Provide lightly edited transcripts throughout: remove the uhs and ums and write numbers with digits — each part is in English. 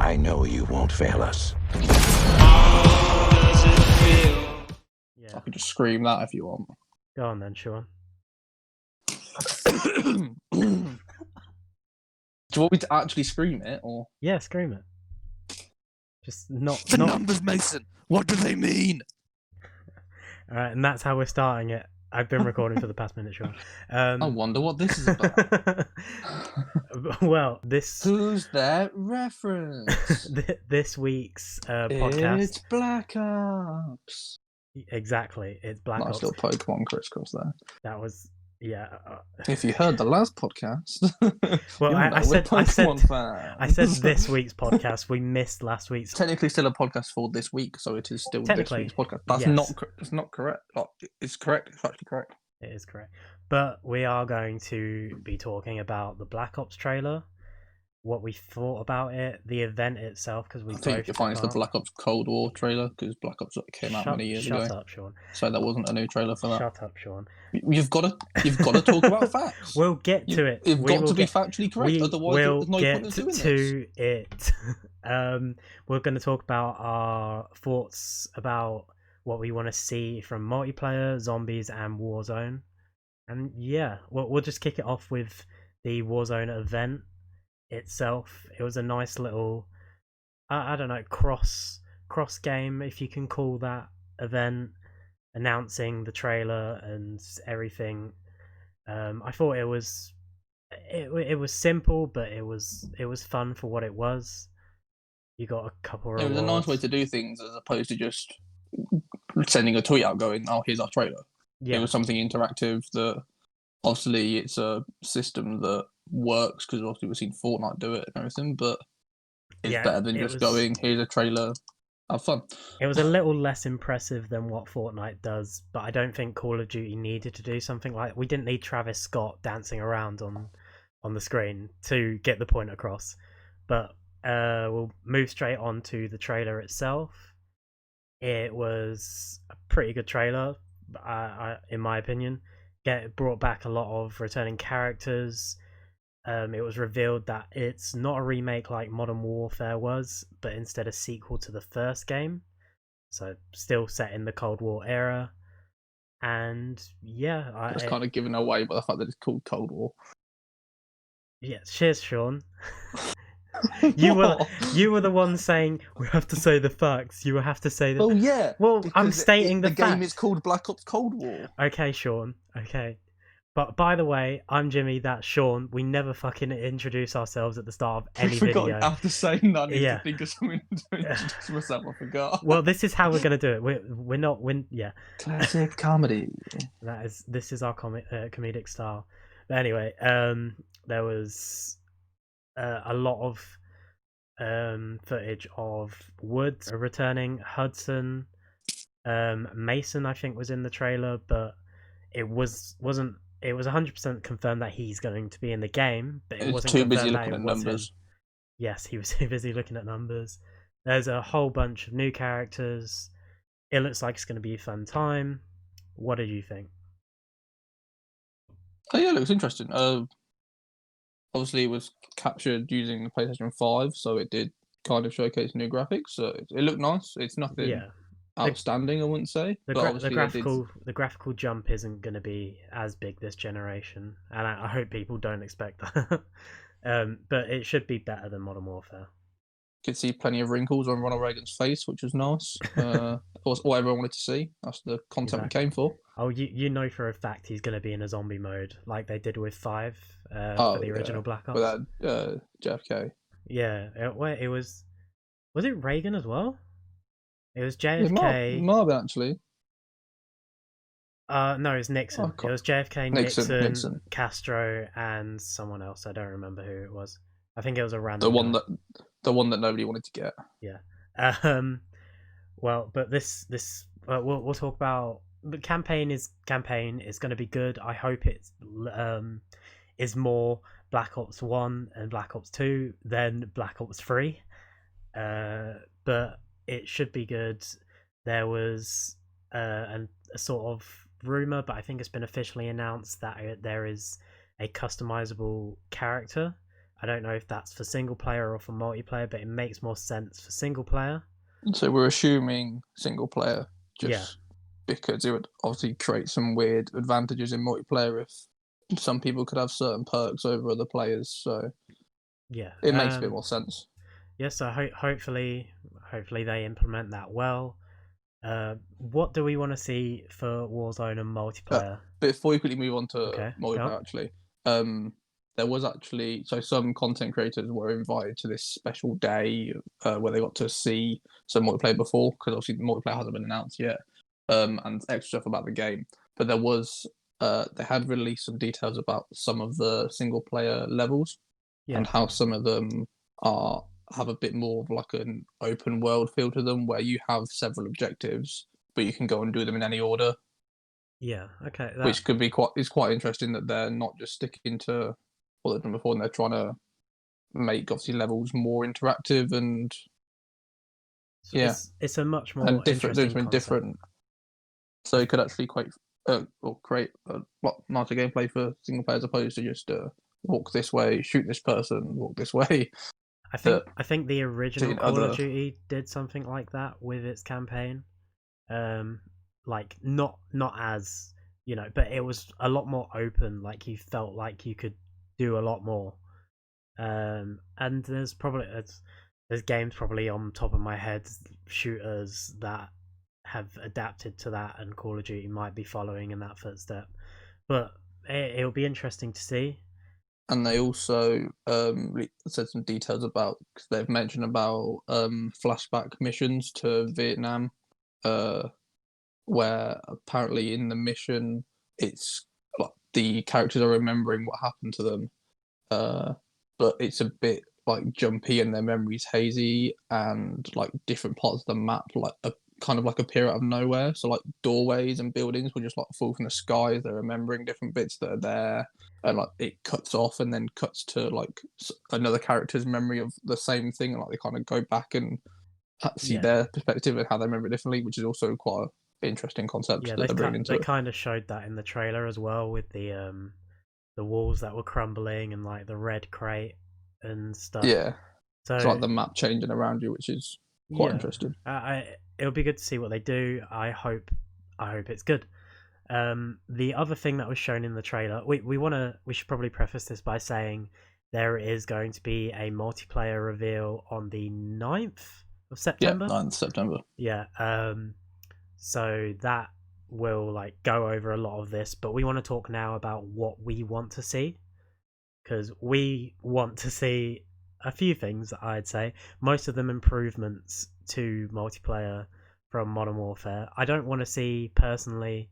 I know you won't fail us. Yeah. I could just scream that if you want. Go on then, Sean. Do you want me to actually scream it, or? Yeah, scream it. Just not. The numbers, Mason. What do they mean? All right, and that's how we're starting it. I've been recording for the past minute, Sean. I wonder what this is about. Well, this Who's that reference? this week's podcast. It's Black Ops. Exactly, it's Black Nice Ops. little Pokemon crisscross there. That was If you heard the last podcast, well, I said this week's podcast. We missed last week's. Technically, still a podcast for this week, so it is still this Technically, week's podcast. That's yes. It's not correct. Oh, it's correct. It's actually correct. It is correct. But we are going to be talking about the Black Ops trailer, what we thought about it, the event itself, because we I think both you'll find it's the took Black Ops Cold War trailer, because Black Ops came out many years ago. Shut up, Sean. So that wasn't a new trailer for that. Shut up, Sean. You've got to talk about facts. We'll get to it. You've got to be factually correct, otherwise we'll there's no get point in doing to this. it. We're going to talk about our thoughts about what we want to see from multiplayer, zombies, and Warzone. And yeah, we'll just kick it off with the Warzone event itself. It was a nice little, I don't know, cross game, if you can call that, event, announcing the trailer and everything. I thought it was simple, but it was fun for what it was. You got a couple of It was a nice way to do things as opposed to just sending a tweet out going, "Oh, here's our trailer." Yeah. It was something interactive that obviously it's a system that works because obviously we've seen Fortnite do it and everything, but it's better than just going, "Here's a trailer, have fun." It was a little less impressive than what Fortnite does, but I don't think Call of Duty needed to do something like. We didn't need Travis Scott dancing around on the screen to get the point across. But we'll move straight on to the trailer itself. It was a pretty good trailer, in my opinion. It brought back a lot of returning characters. It was revealed that it's not a remake like Modern Warfare was, but instead a sequel to the first game. So still set in the Cold War era. And yeah, It's kind of given away by the fact that it's called Cold War. Yeah, cheers, Sean. You were the one saying we have to say the facts. You will have to say the. Oh yeah. Well, I'm stating the game facts. is called Black Ops Cold War. Okay, Sean. Okay. But by the way, I'm Jimmy. That's Sean. We never fucking introduce ourselves at the start of any video. After saying that, I need to think of something to introduce myself. I forgot. Well, this is how we're gonna do it. We're not. Yeah. Classic comedy. This is our comedic style. But anyway, there was a lot of footage of Woods returning. Hudson, Mason, I think, was in the trailer, but it wasn't. It was 100% confirmed that he's going to be in the game, but it wasn't too confirmed busy that looking it at was numbers. him. Yes, he was too busy looking at numbers. There's a whole bunch of new characters. It looks like it's going to be a fun time. What did you think? Oh yeah, it looks interesting. Obviously it was captured using the PlayStation 5, so it did kind of showcase new graphics. So it looked nice. It's nothing outstanding, I wouldn't say. The graphical jump isn't going to be as big this generation, and I hope people don't expect that. But it should be better than Modern Warfare. Could see plenty of wrinkles on Ronald Reagan's face, which was nice. That was all everyone wanted to see. That's the content we came for. Oh, you know for a fact he's going to be in a zombie mode, like they did with 5 for the original Black Ops. With that JFK. Yeah, it was it Reagan as well? It was JFK. It might have been, actually. No, it was Nixon. It was JFK, Nixon, Castro, and someone else. I don't remember who it was. I think it was a random. The one that nobody wanted to get. Yeah. Well, but we'll talk about. The campaign is going to be good. I hope it is more Black Ops 1 and Black Ops 2 than Black Ops 3. But it should be good. There was a sort of rumor, but I think it's been officially announced that there is a customizable character. I don't know if that's for single player or for multiplayer, but it makes more sense for single player. So we're assuming single player, just because it would obviously create some weird advantages in multiplayer if some people could have certain perks over other players. So it makes a bit more sense. Yeah, so hopefully they implement that well. What do we want to see for Warzone and multiplayer? Before we quickly move on to multiplayer, there was actually some content creators were invited to this special day where they got to see some multiplayer before, because obviously the multiplayer hasn't been announced yet, and extra stuff about the game. But there was they had released some details about some of the single player levels and how some of them have a bit more of like an open world feel to them, where you have several objectives, but you can go and do them in any order. Yeah, okay. Which could be quite interesting, that they're not just sticking to what they've done before, and they're trying to make obviously levels more interactive and it's a much more and different. So it could actually create a lot nicer gameplay for single player, as opposed to just walk this way, shoot this person, walk this way. I think the original Call of Duty did something like that with its campaign. Like not as, you know, but it was a lot more open. Like you felt like you could do a lot more. And there's games probably on top of my head, shooters that have adapted to that, and Call of Duty might be following in that footstep. But it'll be interesting to see. And they also said some details about, because they've mentioned about flashback missions to Vietnam, where apparently in the mission it's like the characters are remembering what happened to them, but it's a bit like jumpy and their memory's hazy, and like different parts of the map like kind of like appear out of nowhere. So like doorways and buildings will just like fall from the sky as they're remembering different bits that are there, and like it cuts off and then cuts to like another character's memory of the same thing, and like they kind of go back and see their perspective and how they remember it differently, which is also quite an interesting concept that they're bringing into it. They kind of showed that in the trailer as well, with the walls that were crumbling and like the red crate and stuff. Yeah, so it's like the map changing around you, which is quite interesting. It'll be good to see what they do. I hope it's good. The other thing that was shown in the trailer, we should probably preface this by saying there is going to be a multiplayer reveal on the 9th of September. Yeah, 9th September. Yeah. So that will like go over a lot of this, but we want to talk now about what we want to see, because we want to see a few things. I'd say most of them improvements to multiplayer from Modern Warfare. I don't want to see personally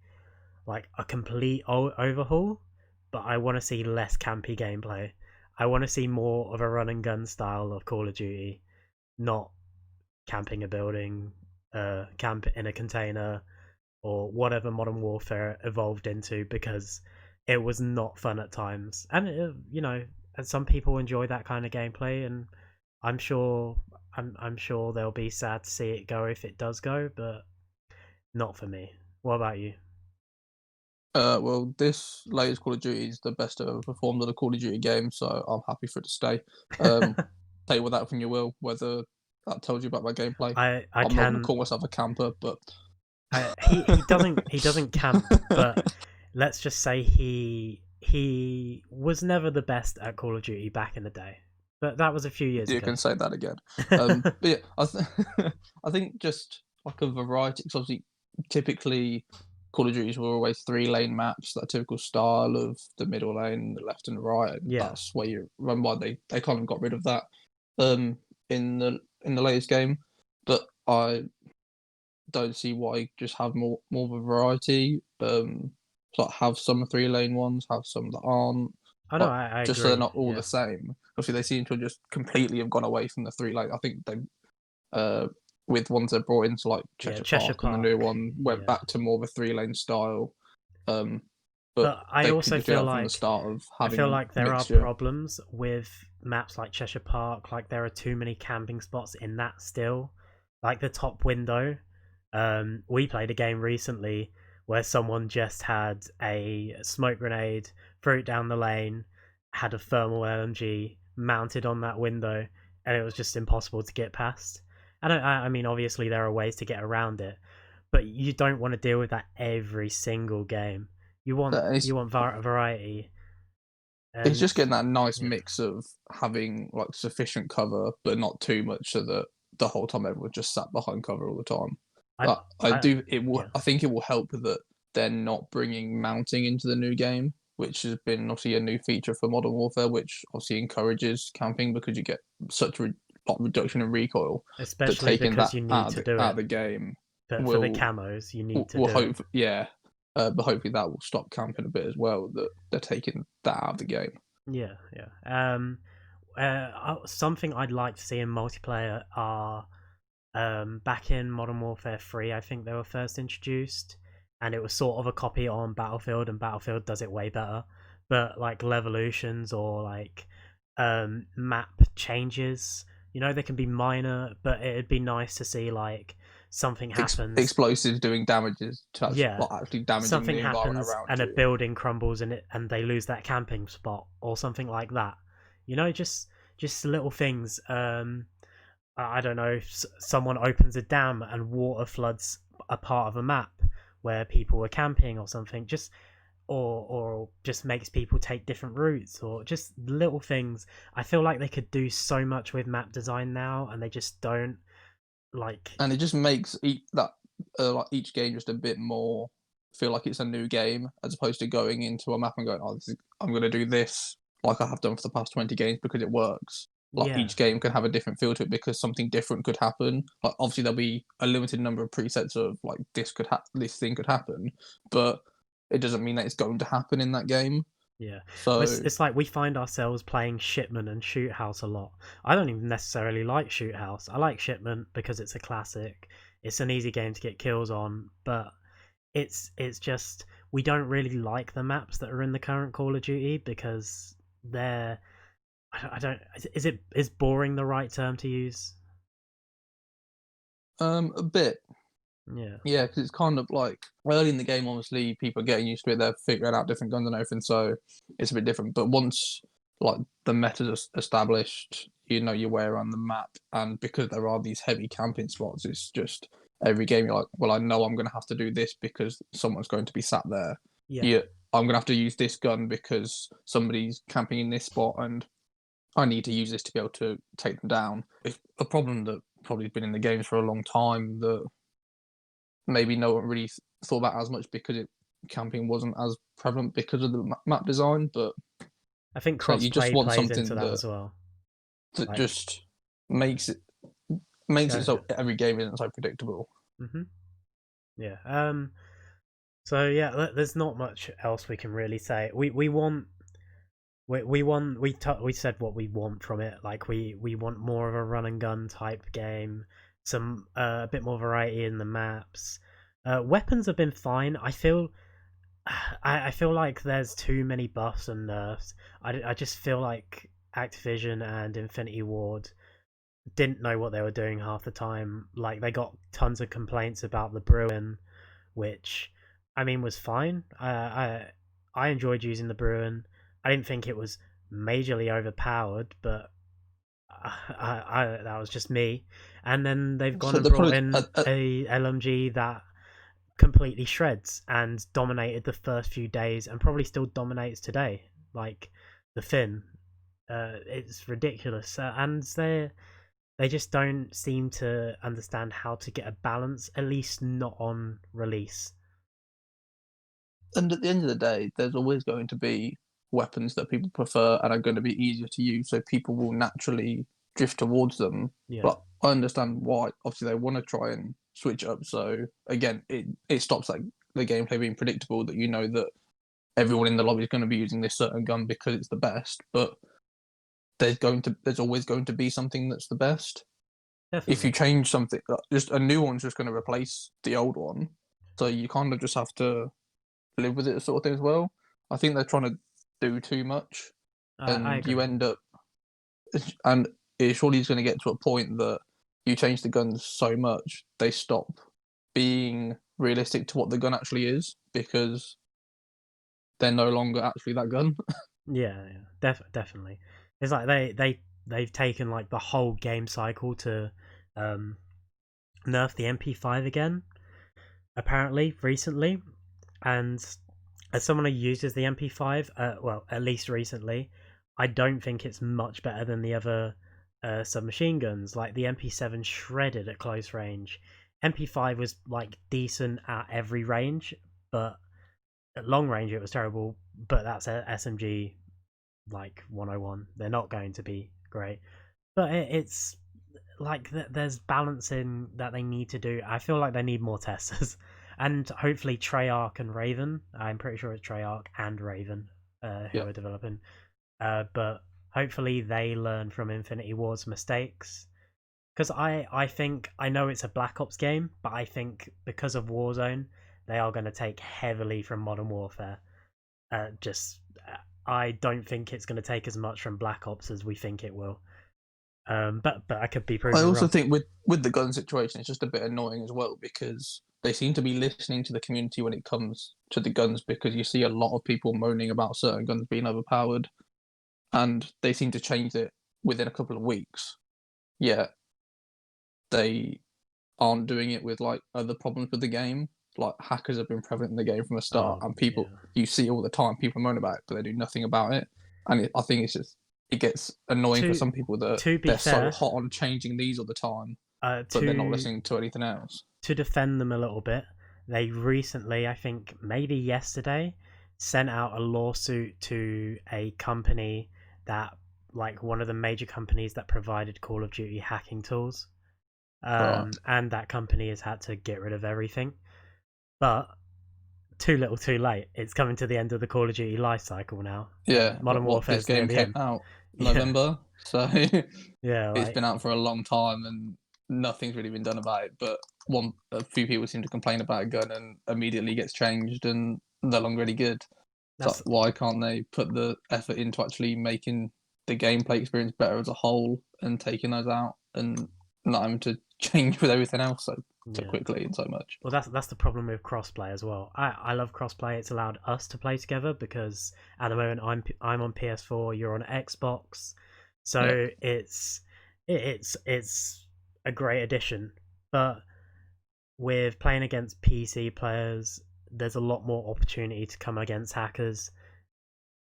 like a complete overhaul, but I want to see less campy gameplay. I want to see more of a run and gun style of Call of Duty, not camping a building, camp in a container, or whatever Modern Warfare evolved into, because it was not fun at times. And and some people enjoy that kind of gameplay, and I'm sure they'll be sad to see it go if it does go, but not for me. What about you? Well, this latest Call of Duty is the best I've ever performed on a Call of Duty game, so I'm happy for it to stay. Take with that when you will, whether that tells you about my gameplay. I'm not gonna call myself a camper, but he doesn't camp, but let's just say he was never the best at Call of Duty back in the day. But that was a few years ago. You can say that again. But yeah, I think just like a variety, because obviously typically Call of Duties were always 3-lane maps, that typical style of the middle lane, the left and the right, and that's where you run by. They kind of got rid of that in the latest game, but I don't see why just have more of a variety. So have some 3-lane ones, have some that aren't. I know, I just agree. So they're not all the same. Obviously, they seem to just completely have gone away from the 3-lane. I think they, with ones they brought into like Cheshire Park, and the new one went back to more of a 3-lane style. But I also feel like from the start of having there are problems with maps like Cheshire Park. Like there are too many camping spots in that still. Like the top window. We played a game recently where someone just had a smoke grenade, threw it down the lane, had a thermal LMG, mounted on that window, and it was just impossible to get past. And I mean, obviously there are ways to get around it, but you don't want to deal with that every single game. You want It's, you want variety, it's and just getting that nice yeah, mix of having like sufficient cover, but not too much, so that the whole time everyone just sat behind cover all the time. I I I do. It will. yeah. I think it will help that they're not bringing mounting into the new game, which has been obviously a new feature for Modern Warfare, which obviously encourages camping because you get such a reduction in recoil. That Especially taking because that you need to do out it. of the game But for the will camos, you need to will do it. hope. Yeah, but hopefully that will stop camping a bit as well. That they're taking that out of the game. Yeah, yeah. Something I'd like to see in multiplayer are back in Modern Warfare 3, I think they were first introduced, and it was sort of a copy on Battlefield, and Battlefield does it way better. But like Levolutions or like map changes, they can be minor, but it'd be nice to see like something happens. Explosives doing damages to Yeah, actually damaging something the environment happens around and a you. building crumbles in it, and they lose that camping spot or something like that. Just little things. I don't know, someone opens a dam and water floods a part of a map where people were camping or something, just or just makes people take different routes, or just little things. I feel like they could do so much with map design now, and they just don't. Like, And it just makes like each game just a bit more feel like it's a new game, as opposed to going into a map and going, "Oh, I'm going to do this like I have done for the past 20 games because it works." Like yeah, each game can have a different feel to it because something different could happen. Like obviously there'll be a limited number of presets of like this thing could happen, but it doesn't mean that it's going to happen in that game. yeah. It's, So it's like we find ourselves playing Shipment and Shoot House a lot. I don't even necessarily like Shoot House. I like Shipment because it's a classic. It's an easy game to get kills on, but it's just we don't really like the maps that are in the current Call of Duty because they're I don't is boring the right term to use? a bit. Yeah, Yeah, because it's kind of like early in the game, obviously, people are getting used to it. They're figuring out different guns and everything, so it's a bit different. But once like the meta's established, you know your way around the map, and because there are these heavy camping spots, it's just every game you're like, well, I know I'm going to have to do this because someone's going to be sat there. yeah. Yeah, I'm going to have to use this gun because somebody's camping in this spot, and I need to use this to be able to take them down. It's a problem that probably been in the games for a long time that maybe no one really thought about as much because camping wasn't as prevalent because of the map design. But I think so you just crossplay want plays into something that that as well. Like, just makes it makes go it ahead. so every game isn't so predictable. Yeah. So yeah, there's not much else we can really say. We want we said what we want from it. Like we want more of a run and gun type game, some a bit more variety in the maps. Weapons have been fine. I feel like there's too many buffs and nerfs. I just feel like Activision and Infinity Ward didn't know what they were doing half the time. Like they got tons of complaints about the Bruin, which I mean was fine. I enjoyed using the Bruin. I didn't think it was majorly overpowered, but that was just me. And then they've gone So and the brought probably in a LMG that completely shreds and dominated the first few days, and probably still dominates today. Like the Finn, it's ridiculous, and they just don't seem to understand how to get a balance, at least not on release. and at the end of the day, there's always going to be weapons that people prefer and are going to be easier to use, so people will naturally drift towards them. Yeah, But I understand why. Obviously, they want to try and switch up. So again, it stops like the gameplay being predictable. That you know that everyone in the lobby is going to be using this certain gun because it's the best. But there's always going to be something that's the best. If you definitely. change something, just a new one's just going to replace the old one. So you kind of just have to live with it, sort of thing as well. I think they're trying to do too much, I and you agree. end up, and it surely is going to get to a point that you change the guns so much they stop being realistic to what the gun actually is because they're no longer actually that gun. Yeah, yeah, definitely. It's like they've taken like the whole game cycle to um, nerf the MP5 again, apparently recently. And as someone who uses the MP5, well, at least recently, I don't think it's much better than the other submachine guns. Like the MP7 shredded at close range. MP5 was like decent at every range, but at long range it was terrible. But that's a SMG like 101. They're not going to be great, but it's like there's balancing that they need to do. I feel like they need more testers, and hopefully Treyarch and Raven. I'm pretty sure it's Treyarch and Raven who Yeah. are developing. But hopefully they learn from Infinity Ward's mistakes. Because I think I know it's a Black Ops game, but I think because of Warzone, they are going to take heavily from Modern Warfare. Just I don't think it's going to take as much from Black Ops as we think it will. But I could be proven I also wrong. think with the gun situation, it's just a bit annoying as well because they seem to be listening to the community when it comes to the guns because you see a lot of people moaning about certain guns being overpowered, and they seem to change it within a couple of weeks. Yet they aren't doing it with like other problems with the game. Like hackers have been prevalent in the game from the start, Oh and people yeah. you see all the time people moan about it, but they do nothing about it. And I think it's just it gets annoying for To some people that to be they're so fair, hot on changing these all the time, but they're not to listening to anything else. defend them a little bit, they recently, I think maybe yesterday, sent out a lawsuit to a company that, like, one of the major companies that provided Call of Duty hacking tools. Right. And that company has had to get rid of everything. But too little, too late. It's coming to the end of the Call of Duty life cycle now. Yeah. Modern What this Warfare's near game the came end. out Yeah, November, so yeah, it's like been out for a long time and nothing's really been done about it. But a few people seem to complain about a gun and immediately gets changed and no longer any good. So that's why can't they put the effort into actually making the gameplay experience better as a whole and taking those out and not having to change with everything else so yeah. quickly and so much? Well, that's the problem with crossplay as well. I love crossplay. It's allowed us to play together because at the moment I'm on PS4, you're on Xbox, Yeah. so it's a great addition. But with playing against PC players, there's a lot more opportunity to come against hackers,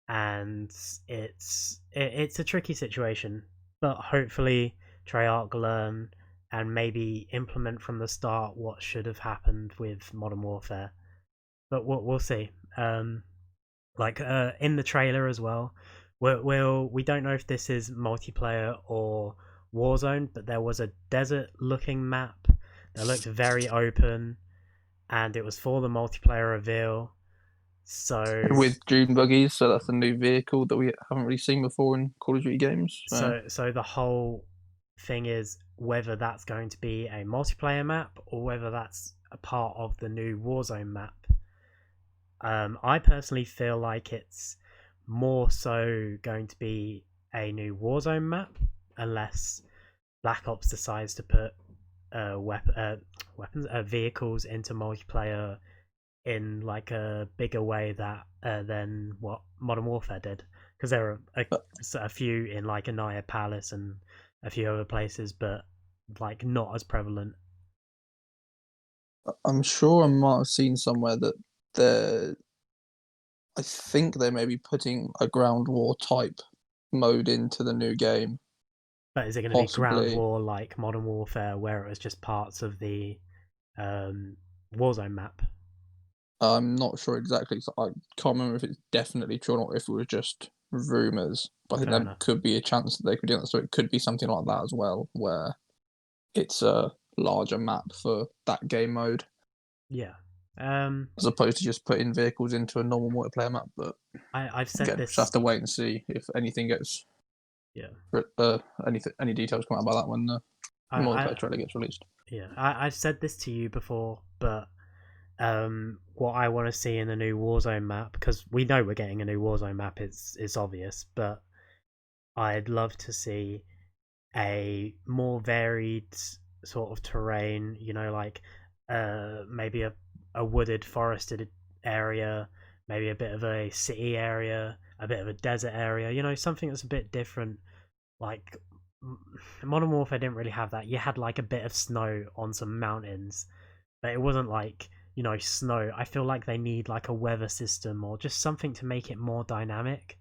and it's a tricky situation. But hopefully, Treyarch learn and maybe implement from the start what should have happened with Modern Warfare. But we'll see. In the trailer as well, we don't know if this is multiplayer or Warzone, but there was a desert-looking map that looked very open, and it was for the multiplayer reveal. So With Dune buggies, so that's a new vehicle that we haven't really seen before in Call of Duty games. So so the whole thing is whether that's going to be a multiplayer map or whether that's a part of the new Warzone map. I personally feel like it's more so going to be a new Warzone map, unless Black Ops decides to put weapons, vehicles into multiplayer in like a bigger way that than what Modern Warfare did. Because there are a few in like Anaya Palace and a few other places, but like not as prevalent. I'm sure I might have seen somewhere that they're. I think they may be putting a ground war type mode into the new game. But is it going to be ground Possibly. war like Modern Warfare, where it was just parts of the um, Warzone map? I'm not sure exactly. So I can't remember if it's definitely true or not. If it was just rumors, but I think Fair there enough. could be a chance that they could do that. So it could be something like that as well, where it's a larger map for that game mode Yeah. as opposed to just putting vehicles into a normal multiplayer map. But I've said again, just have this. to wait and see if anything gets Yeah. any details come out about that when the multiplayer I trailer gets released. yeah. I've said this to you before, but what I want to see in the new Warzone map, because we know we're getting a new Warzone map, it's obvious, but I'd love to see a more varied sort of terrain. You know, like maybe a wooded, forested area, maybe a bit of a city area, a bit of a desert area. You know, something that's a bit different. Like Modern Warfare didn't really have that. You had like a bit of snow on some mountains, but it wasn't like, you know, snow. I feel like they need like a weather system or just something to make it more dynamic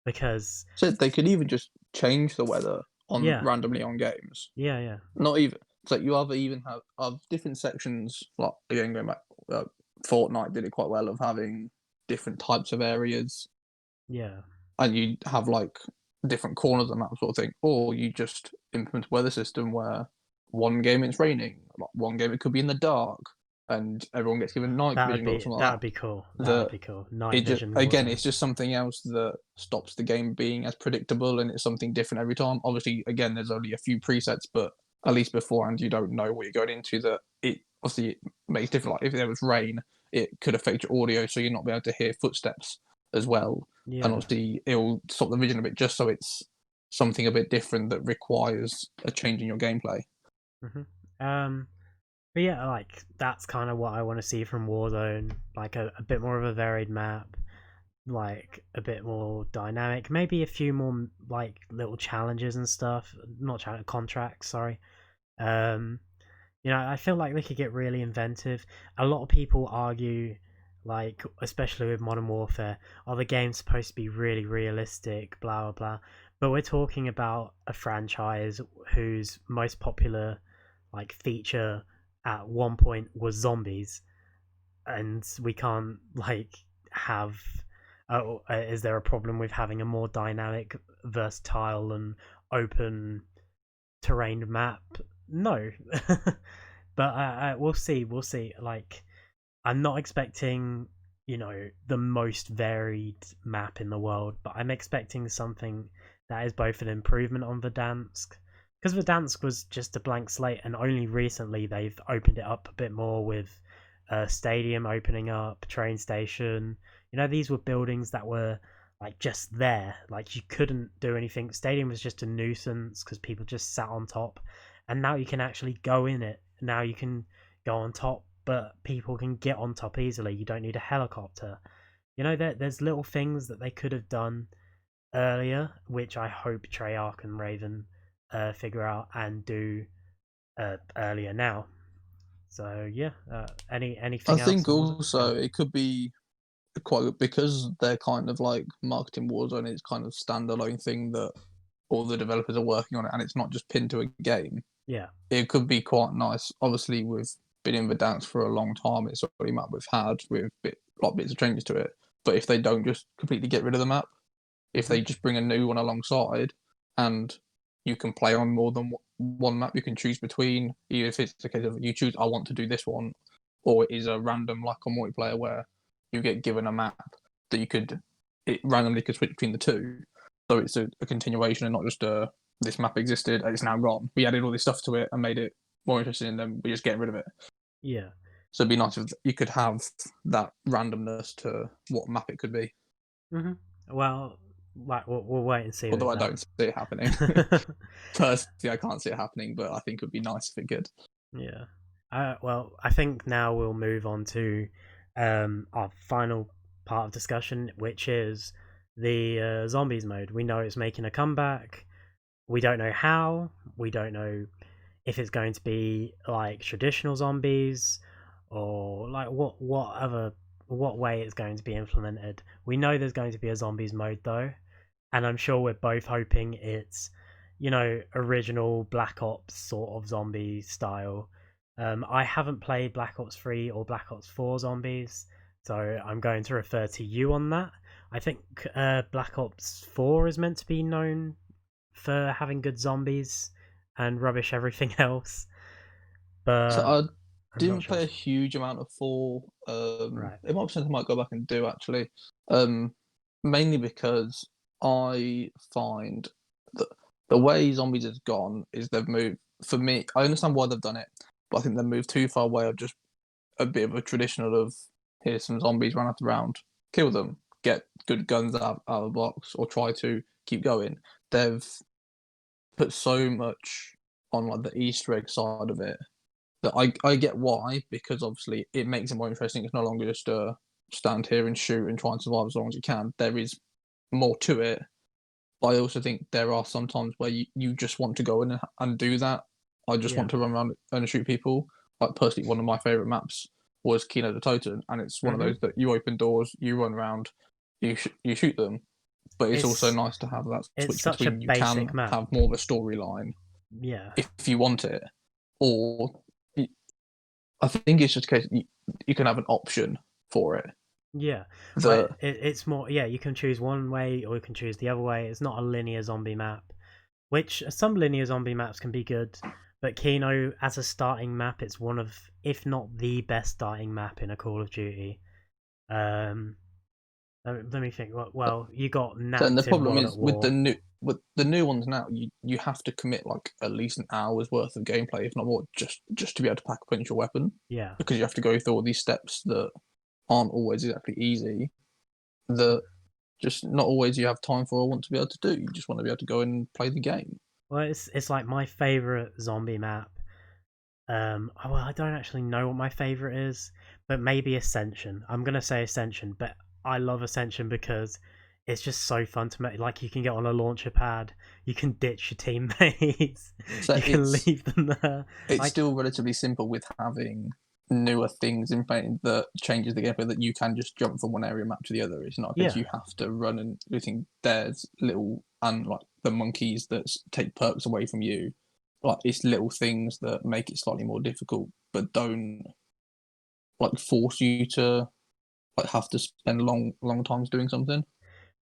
because So they could even just change the weather on yeah, randomly on games. yeah. Not even. It's like you either even have different sections. Like again, going back, Fortnite did it quite well of having different types of areas, Yeah. and you have like different corners and that sort of thing. Or you just implement a weather system where one game it's raining, like one game it could be in the dark, and everyone gets given night vision or something That like would be cool. that. That would be cool. Night It just vision again, Warzone. it's just something else that stops the game being as predictable, and it's something different every time. Obviously, again, there's only a few presets, but at least beforehand, you don't know what you're going into. That it obviously it makes different. Like if there was rain, it could affect your audio, so you're not be able to hear footsteps as well. And Yeah. obviously, it will stop the vision a bit, just so it's something a bit different that requires a change in your gameplay. Um. But yeah, like that's kind of what I want to see from Warzone. Like a bit more of a varied map, like a bit more dynamic. Maybe a few more like little challenges and stuff. Not challenge contracts. Sorry. Um. You know, I feel like they could get really inventive. A lot of people argue, like, especially with Modern Warfare, oh, the game's supposed to be really realistic, blah, blah, blah. But we're talking about a franchise whose most popular, like, feature at one point was zombies. And we can't, like, have. Is there a problem with having a more dynamic, versatile, and open terrain map? No. But we'll see. We'll see. Like, I'm not expecting, you know, the most varied map in the world, but I'm expecting something that is both an improvement on Verdansk. Because Verdansk was just a blank slate, and only recently they've opened it up a bit more with a stadium opening up, train station. You know, these were buildings that were like just there. Like, you couldn't do anything. Stadium was just a nuisance because people just sat on top. And now you can actually go in it. Now you can go on top, but people can get on top easily. You don't need a helicopter. You know, there's little things that they could have done earlier, which I hope Treyarch and Raven figure out and do earlier now. So yeah, I anything else think on Warzone? also it could be quite good because they're kind of like marketing Warzone. It's kind of standalone thing that all the developers are working on it, and it's not just pinned to a game. Yeah. It could be quite nice. Obviously, we've been in the dance for a long time. It's already map we've had with bits of changes to it. But if they don't just completely get rid of the map, if Hmm. they just bring a new one alongside, and you can play on more than one map, you can choose between. Even if it's the case of you choose, I want to do this one, or it is a random like a multiplayer where you get given a map that you could it randomly could switch between the two. So it's a continuation and not just a this map existed and it's now gone. We added all this stuff to it and made it more interesting, and then we just get rid of it. Yeah. So it'd be nice if you could have that randomness to what map it could be. Hmm. Well, like we'll wait and see Although with I don't see it happening. that. Personally, I can't see it happening, but I think it would be nice if it could. Yeah. Well, I think now we'll move on to our final part of discussion, which is the zombies mode. We know it's making a comeback. We don't know how. We don't know if it's going to be like traditional zombies or like what way it's going to be implemented. We know there's going to be a zombies mode though, and I'm sure we're both hoping it's, you know, original Black Ops sort of zombie style. I haven't played Black Ops 3 or Black Ops 4 zombies, so I'm going to refer to you on that. I think Black Ops 4 is meant to be known for having good zombies and rubbish everything else, So but I I'm not didn't sure. play a huge amount of four. Right. It might be something I might go back and do actually. Um, Mainly because I find that the way zombies has gone is they've moved. For me, I understand why they've done it, but I think they've moved too far away of just a bit of a traditional of here's some zombies run out around, kill them, get good guns out of the box, or try to keep going. They've put so much on like the Easter egg side of it that I get why, because obviously it makes it more interesting. It's no longer just a stand here and shoot and try and survive as long as you can. There is more to it. But I also think there are some times where you just want to go in and do that. I just want to run around and shoot people. Like personally, one of my favourite maps was Kino de Toten, and it's one of those that you open doors, you run around, you shoot them. But it's also nice to have that switch between you can have more of a storyline, if you want it, or I think it's just a case you can have an option for it. Yeah, it's more. Yeah, you can choose one way or you can choose the other way. It's not a linear zombie map, which some linear zombie maps can be good, but Kino as a starting map, it's one of, if not the best starting map in a Call of Duty. Let me think. Well, you got Nat. And the problem is with the new ones now, you have to commit like at least an hour's worth of gameplay, if not more, just to be able to pack a punch your weapon. Yeah, because you have to go through all these steps that aren't always exactly easy. That just not always you have time for or want to be able to do. You just want to be able to go and play the game. Well, it's like my favorite zombie map. Well, I don't actually know what my favorite is, but maybe Ascension. I'm gonna say Ascension, but I love Ascension because it's just so fun to make. Like you can get on a launcher pad, you can ditch your teammates, you can leave them there. It's still relatively simple with having newer things in paint that changes the gameplay, that you can just jump from one area map to the other. It's not because you have to run and everything. There's little, and like the monkeys that take perks away from you. Like it's little things that make it slightly more difficult, but don't like force you to like have to spend long times doing something.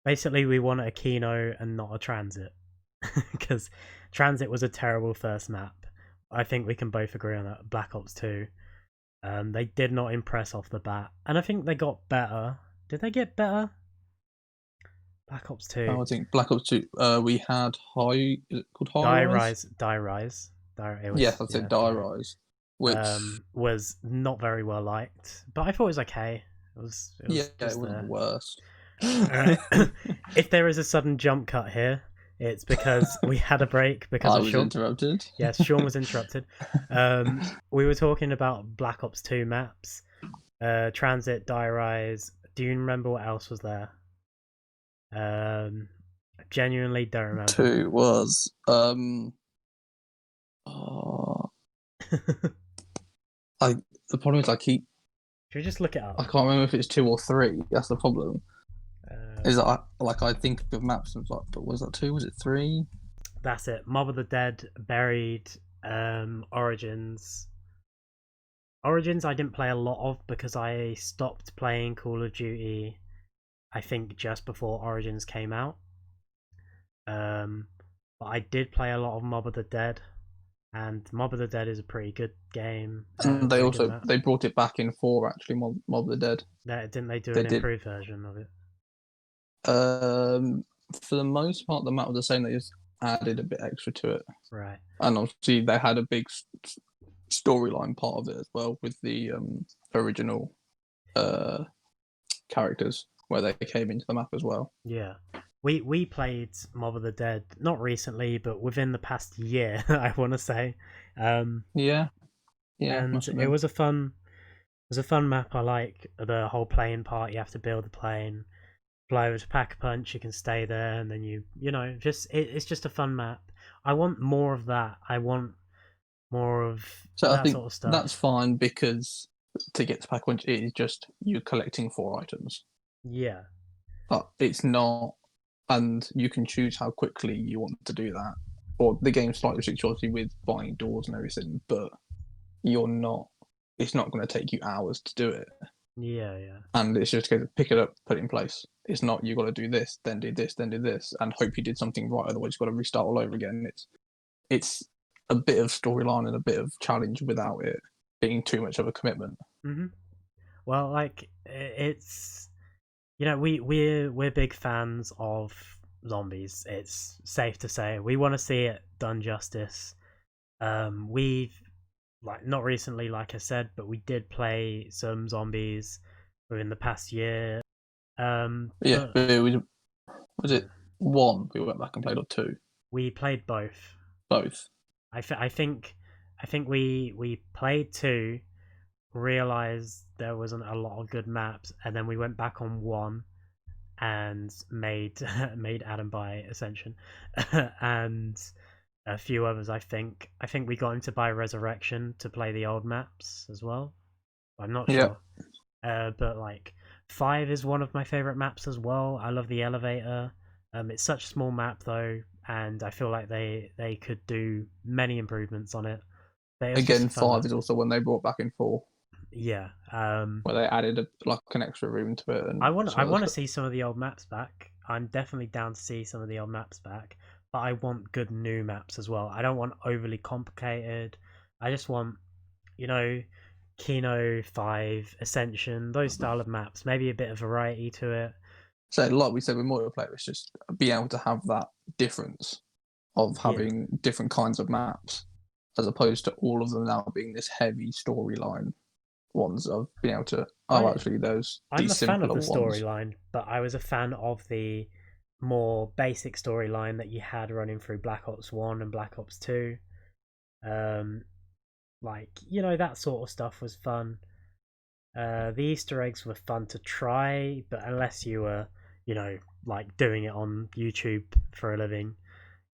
Basically, we want a Kino and not a Transit, because Transit was a terrible first map. I think we can both agree on that. Black Ops 2. They did not impress off the bat, and I think they got better. Did they get better? Black Ops 2. I think Black Ops 2. We had High. Is it called High Rise? Die Rise. Yes, I said Die Rise, which was not very well liked, but I thought it was okay. It was it wasn't the worst. If there is a sudden jump cut here, it's because we had a break because I was interrupted. Yes, Shaun was interrupted. We were talking about Black Ops 2 maps, Transit, Die Rise. Do you remember what else was there? I genuinely don't remember. 2 was the problem is I keep. Should we just look it up? I can't remember if it's 2 or 3. That's the problem. Is that I think of maps and like, but was that 2? Was it 3? That's it. Mob of the Dead, Buried, Origins. Origins I didn't play a lot of because I stopped playing Call of Duty, I think just before Origins came out. But I did play a lot of Mob of the Dead, and Mob of the Dead is a pretty good game. And they brought it back in 4 actually. Mob of the Dead. Didn't they do an improved version of it? For the most part, the map was the same. They just added a bit extra to it. Right. And obviously, they had a big storyline part of it as well with the original characters where they came into the map as well. Yeah. We played Mob of the Dead not recently, but within the past year, I want to say. Yeah. And it was a fun map. I like the whole plane part. You have to build the plane, fly over to Pack a Punch. You can stay there, and then it's just a fun map. I want more of that. I want more of that sort of stuff. That's fine because to get to Pack a Punch, it is just you collecting 4 items. Yeah. But it's not. And you can choose how quickly you want to do that. Or the game's slightly restricted, obviously, with buying doors and everything, but it's not going to take you hours to do it. Yeah. And it's just going to pick it up, put it in place. It's not you got to do this, then do this, then do this, and hope you did something right. Otherwise, you've got to restart all over again. It's a bit of storyline and a bit of challenge without it being too much of a commitment. Mm-hmm. Well, like it's. We're big fans of zombies. It's safe to say we want to see it done justice. We've not recently, like I said, but we did play some zombies within the past year. Was it 1 we went back and played, or 2? We played both. Both. I think we played 2, realized there wasn't a lot of good maps, and then we went back on 1 and made made Adam buy Ascension, and a few others. I think we got him to buy Resurrection to play the old maps as well. I'm not Yep. sure, but like 5 is one of my favorite maps as well. I love the elevator. It's such a small map though, and I feel like they could do many improvements on it. But it was just Again, a fun 5 map. is also when they brought back in 4, Yeah. where they added an extra room to it. And I want some other to stuff. see some of the old maps back. I'm definitely down to see some of the old maps back, but I want good new maps as well. I don't want overly complicated. I just want, you know, Kino 5, Ascension, those style of maps. Maybe a bit of variety to it. So, like we said with multiplayer, it's just being able to have that difference of having different kinds of maps, as opposed to all of them now being this heavy storyline ones of being able to. Oh, actually, there's I'm these a fan of simpler the ones. storyline, but I was a fan of the more basic storyline that you had running through Black Ops 1 and Black Ops 2. Like, that sort of stuff was fun. The Easter eggs were fun to try, but unless you were, like doing it on YouTube for a living,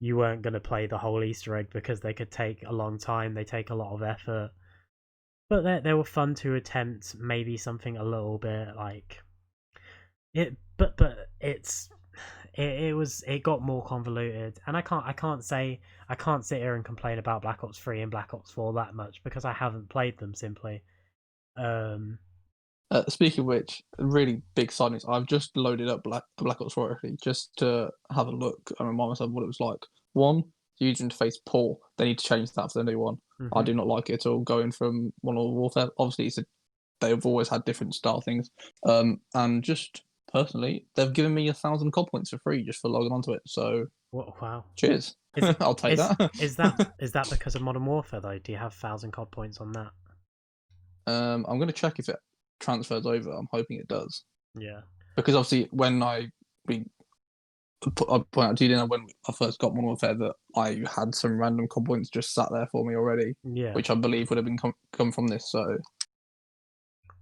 you weren't going to play the whole Easter egg because they could take a long time. They take a lot of effort. But they were fun to attempt maybe something a little bit like it, but it got more convoluted, and I can't sit here and complain about Black Ops 3 and Black Ops 4 that much because I haven't played them simply. Speaking of which, really big side news. I've just loaded up Black Ops 4 actually, just to have a look and remind myself what it was like. 1, the user interface poor. They need to change that for the new one. Mm-hmm. I do not like it at all. Going from Modern Warfare, obviously they've always had different style things. And just personally, they've given me 1,000 COD points for free just for logging onto it. So, wow! cheers. I'll take that. Is that because of Modern Warfare though? Do you have 1,000 COD points on that? I'm going to check if it transfers over. I'm hoping it does. Yeah. Because obviously, when I point out to you, when I first got Modern Warfare, that I had some random COD points just sat there for me already. Yeah. Which I believe would have been come from this. So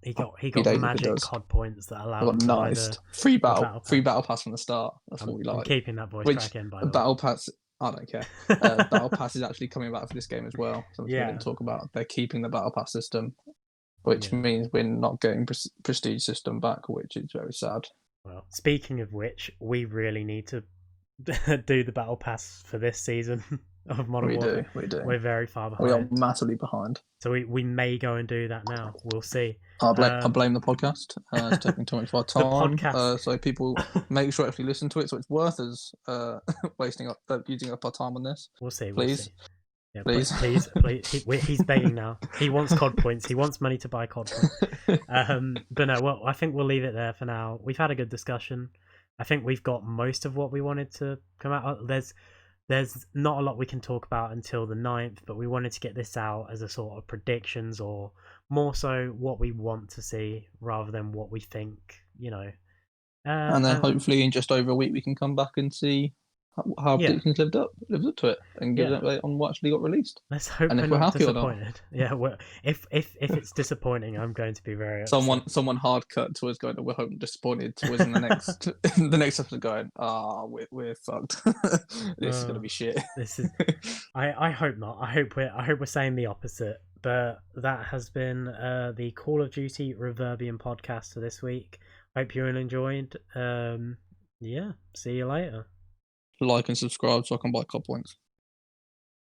he got magic COD points that allow him to buy the free battle pass from the start. That's what we like. I'm keeping that voice crack in, by the battle way. pass. I don't care. Battle pass is actually coming back for this game as well. Something we didn't talk about. They're keeping the battle pass system, which means we're not getting prestige system back, which is very sad. Well, speaking of which, we really need to do the battle pass for this season of Modern Warfare. We do. We're very far behind. We are massively behind. So we may go and do that now. We'll see. I blame the podcast. It's taking too much of our time. So people make sure to actually listen to it. So it's worth us using up our time on this. We'll see. Please. We'll see. Yeah, please. He's begging now. He wants COD points. He wants money to buy COD points. But no, well, I think we'll leave it there for now. We've had a good discussion. I think we've got most of what we wanted to come out. There's not a lot we can talk about until the 9th, but we wanted to get this out as a sort of predictions, or more so what we want to see rather than what we think, and then hopefully in just over a week we can come back and see how predictions lived up to it and give an update on what actually got released. Let's hope we're not disappointed. Yeah, well, if it's disappointing, I'm going to be very upset. Someone hard cut to us going, we're hoping disappointed to us in the next the next episode going, we're fucked. This is gonna be shit. This is I hope not. I hope we're saying the opposite. But that has been the Call of Duty Reverbium podcast for this week. Hope you all enjoyed. See you later. Like and subscribe so I can buy COD points.